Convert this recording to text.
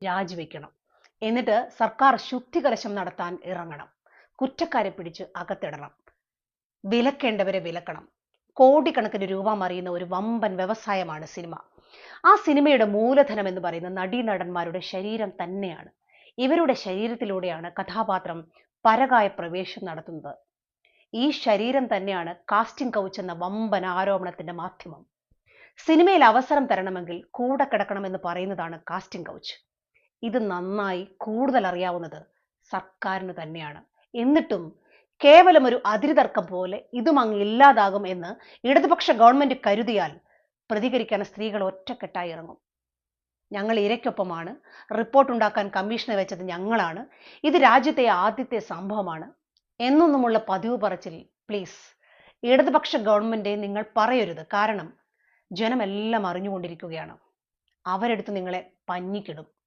രാജിവെക്കണം. എന്നിട്ട് സർക്കാർ ശുദ്ധികലശം നടത്താൻ ഇറങ്ങണം. കുറ്റക്കാരെ പിടിച്ച് അകത്തിടണം. വിലക്കേണ്ടവരെ വിലക്കണം. കോടിക്കണക്കിന് രൂപ മറിയുന്ന ഒരു വമ്പൻ വ്യവസായമാണ് സിനിമ. ആ സിനിമയുടെ മൂലധനം എന്ന് പറയുന്ന നടീനടന്മാരുടെ ശരീരം തന്നെയാണ്. ഇവരുടെ ശരീരത്തിലൂടെയാണ് കഥാപാത്രം പരകായ പ്രവേശം നടത്തുന്നത്. ഈ ശരീരം തന്നെയാണ് കാസ്റ്റിംഗ് കൗച്ച് എന്ന വമ്പൻ ആരോപണത്തിന്റെ മാധ്യമം. സിനിമയിൽ അവസരം തരണമെങ്കിൽ കൂടെ കിടക്കണമെന്ന് പറയുന്നതാണ് കാസ്റ്റിംഗ് കൗച്ച്. ഇത് നന്നായി കൂടുതൽ അറിയാവുന്നത് സർക്കാരിന് തന്നെയാണ്. എന്നിട്ടും കേവലം ഒരു അതിരുതർക്കം പോലെ ഇതും അങ്ങ് ഇല്ലാതാകും എന്ന് ഇടതുപക്ഷ ഗവൺമെന്റ് കരുതിയാൽ പ്രതികരിക്കാൻ സ്ത്രീകൾ ഒറ്റക്കെട്ടായി ഇറങ്ങും. ഞങ്ങൾ ഇരയ്ക്കൊപ്പമാണ്, റിപ്പോർട്ട് ഉണ്ടാക്കാൻ കമ്മീഷനെ വെച്ചത് ഞങ്ങളാണ്, ഇത് രാജ്യത്തെ ആദ്യത്തെ സംഭവമാണ് എന്നൊന്നുമുള്ള പതിവ് പറച്ചിൽ പ്ലീസ് ഇടതുപക്ഷ ഗവൺമെന്റ് നിങ്ങൾ പറയരുത്. കാരണം ജനമെല്ലാം അറിഞ്ഞുകൊണ്ടിരിക്കുകയാണ്. അവരെടുത്ത് നിങ്ങളെ പഞ്ഞിക്കിടും.